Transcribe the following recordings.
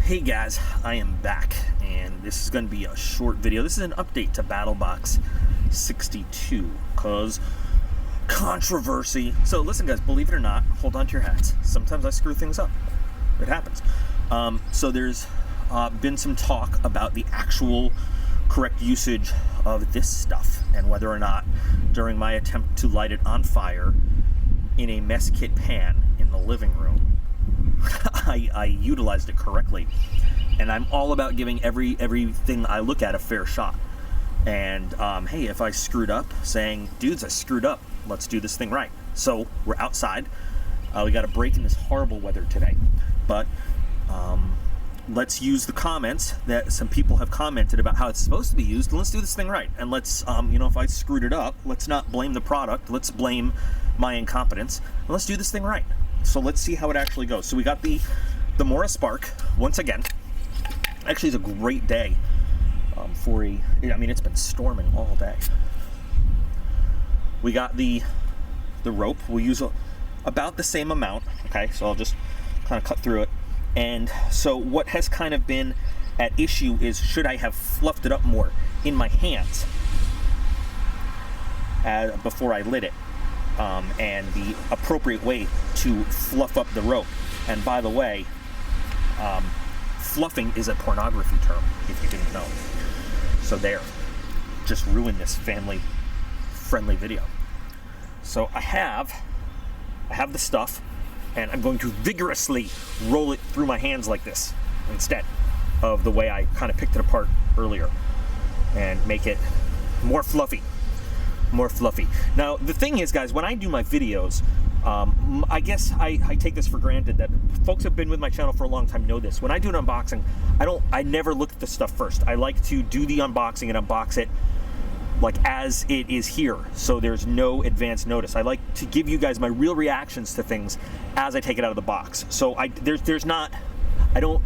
Hey guys, I am back, and this is going to be a short video. This is an update to BattlBox 62, because controversy. So listen guys, believe it or not, hold on to your hats. Sometimes I screw things up. It happens. So there's been some talk about the actual correct usage of this stuff, and whether or not during my attempt to light it on fire in a mess kit pan in the living room, I utilized it correctly. And I'm all about giving everything I look at a fair shot. And hey, if I screwed up, saying, dudes, I screwed up, let's do this thing right. So we're outside. We got a break in this horrible weather today. But let's use the comments that some people have commented about how it's supposed to be used, and let's do this thing right. And let's, if I screwed it up, let's not blame the product, let's blame my incompetence, and let's do this thing right. So let's see how it actually goes. So we got the Mora Spark, once again. Actually, it's a great day it's been storming all day. We got the rope. We'll use about the same amount, okay? So I'll just kind of cut through it. And so what has kind of been at issue is, should I have fluffed it up more in my hands before I lit it? And the appropriate way to fluff up the rope. And by the way, fluffing is a pornography term, if you didn't know. So there, just ruined this family-friendly video. So I have the stuff, and I'm going to vigorously roll it through my hands like this, instead of the way I kind of picked it apart earlier, and make it more fluffy. More fluffy. Now the thing is, guys, when I do my videos, I guess I take this for granted that folks who have been with my channel for a long time know this. When I do an unboxing, I never look at the stuff first. I like to do the unboxing and unbox it like as it is here, so there's no advance notice. I like to give you guys my real reactions to things as I take it out of the box. So I don't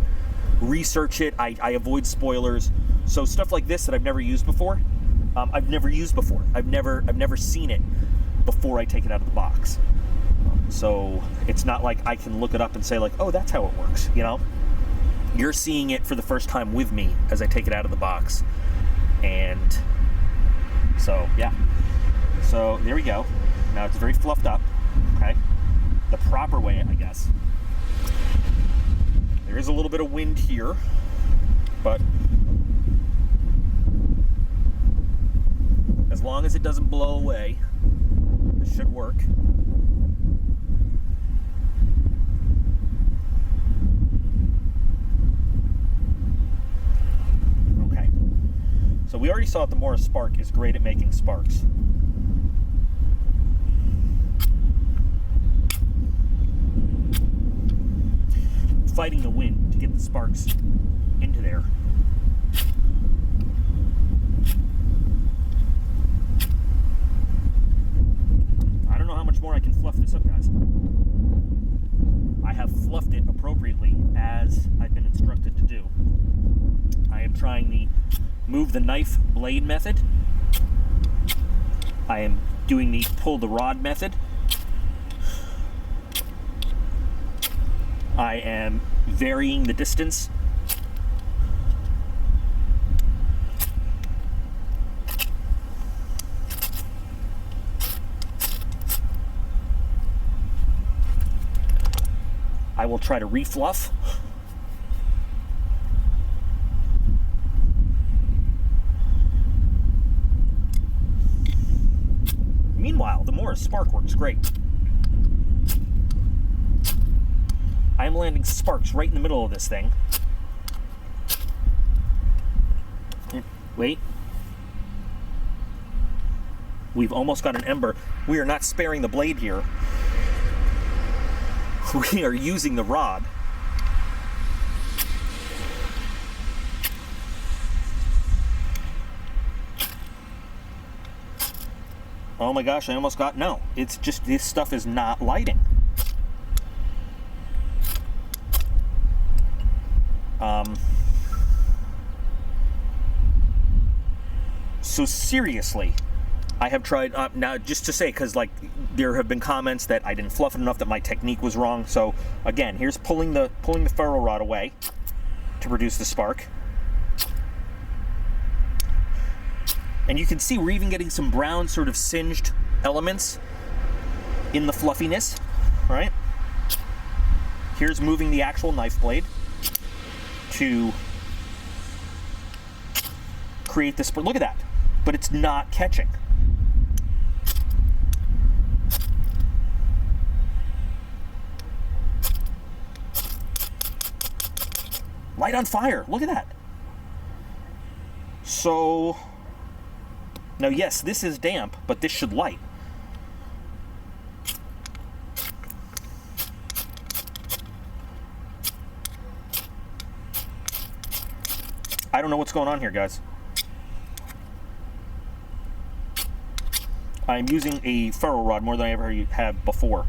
research it. I avoid spoilers. So stuff like this that I've never used before, I've never seen it before I take it out of the box. So it's not like I can look it up and say like, oh, that's how it works, you know? You're seeing it for the first time with me as I take it out of the box. And so, yeah. So there we go. Now it's very fluffed up, okay? The proper way, I guess. There is a little bit of wind here, but as long as it doesn't blow away, it should work. Okay. So we already saw that the Mora Spark is great at making sparks. Fighting the wind to get the sparks into there. More I can fluff this up, guys. I have fluffed it appropriately as I've been instructed to do. I am trying the move the knife blade method. I am doing the pull the rod method. I am varying the distance. I will try to refluff. Meanwhile, the Mora Spark works great. I am landing sparks right in the middle of this thing. Wait. We've almost got an ember. We are not sparing the blade here. We are using the rod. Oh my gosh, I almost got, no. It's just, this stuff is not lighting. So seriously, I have tried, now just to say, because like there have been comments that I didn't fluff it enough, that my technique was wrong. So again, here's pulling the ferro rod away. to produce the spark. And you can see we're even getting some brown sort of singed elements in the fluffiness, right? Here's moving the actual knife blade to create this. Look at that, but it's not catching. Light on fire, look at that. So, now yes, this is damp, but this should light. I don't know what's going on here, guys. I'm using a ferro rod more than I ever have before.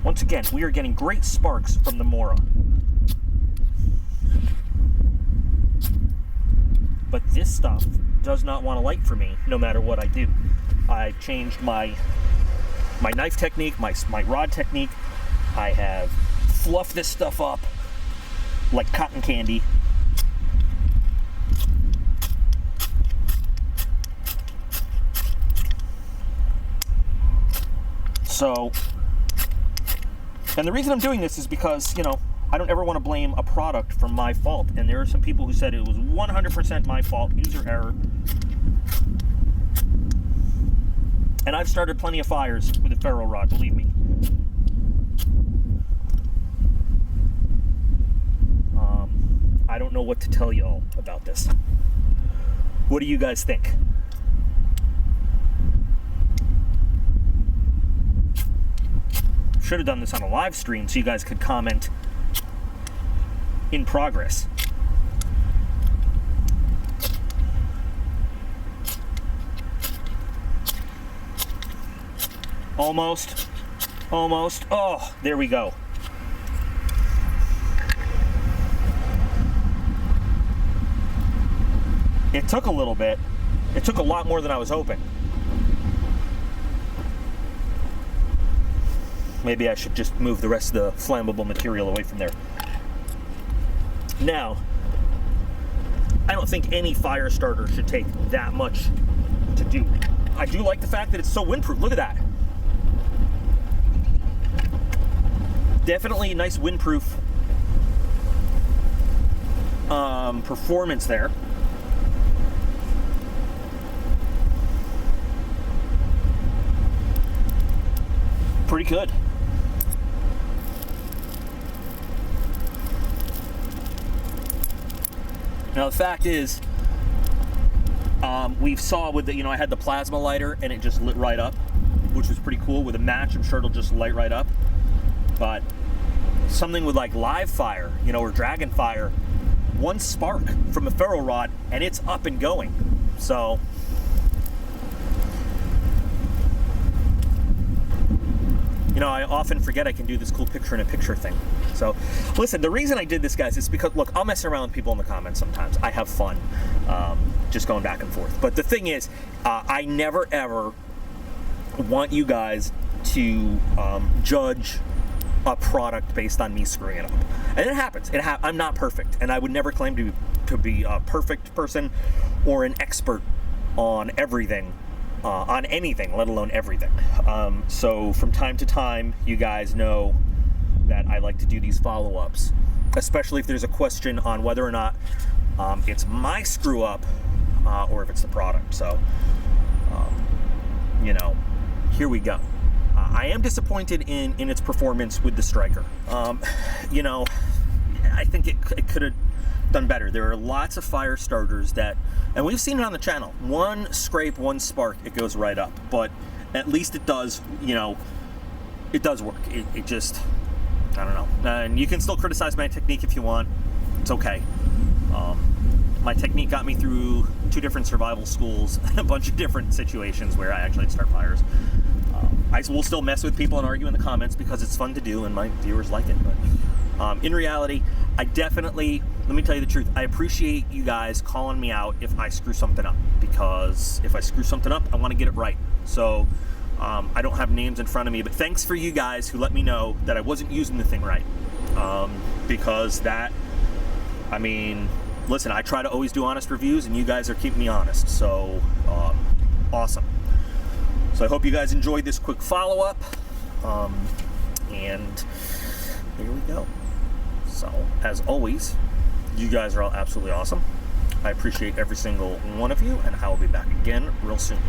Once again, we are getting great sparks from the Mora. But this stuff does not want to light for me no matter what I do. I changed my knife technique, my rod technique. I have fluffed this stuff up like cotton candy. So, and the reason I'm doing this is because, you know, I don't ever want to blame a product for my fault. And there are some people who said it was 100% my fault, user error. And I've started plenty of fires with a ferro rod, believe me. I don't know what to tell y'all about this. What do you guys think? Should have done this on a live stream so you guys could comment in progress. Almost. Almost. Oh, there we go. It took a little bit. It took a lot more than I was hoping. Maybe I should just move the rest of the flammable material away from there. Now, I don't think any fire starter should take that much to do. I do like the fact that it's so windproof. Look at that. Definitely a nice windproof performance there. Pretty good. Now the fact is, we saw with the, I had the plasma lighter and it just lit right up, which was pretty cool. With a match, I'm sure it'll just light right up. But something with like live fire, or dragon fire, one spark from a ferro rod and it's up and going. So, I often forget I can do this cool picture-in-a-picture thing. So, listen, the reason I did this, guys, is because, look, I'll mess around with people in the comments sometimes. I have fun just going back and forth. But the thing is, I never, ever want you guys to judge a product based on me screwing it up. And it happens. I'm not perfect. And I would never claim to be a perfect person or an expert on everything. On anything, let alone everything. So from time to time, you guys know that I like to do these follow-ups, especially if there's a question on whether or not it's my screw up or if it's the product. So, here we go. I am disappointed in its performance with the striker. I think it could have done better. There are lots of fire starters that, and we've seen it on the channel, one scrape, one spark, it goes right up. But at least it does, it does work. It just, I don't know. And you can still criticize my technique if you want. It's okay. My technique got me through 2 different survival schools, a bunch of different situations where I actually had to start fires. I will still mess with people and argue in the comments because it's fun to do and my viewers like it. But in reality, I definitely, let me tell you the truth, I appreciate you guys calling me out if I screw something up, because if I screw something up, I want to get it right. So I don't have names in front of me, but thanks for you guys who let me know that I wasn't using the thing right. Because that, I mean, listen, I try to always do honest reviews and you guys are keeping me honest. So awesome. So I hope you guys enjoyed this quick follow-up. And here we go. So, as always, you guys are all absolutely awesome. I appreciate every single one of you, and I will be back again real soon.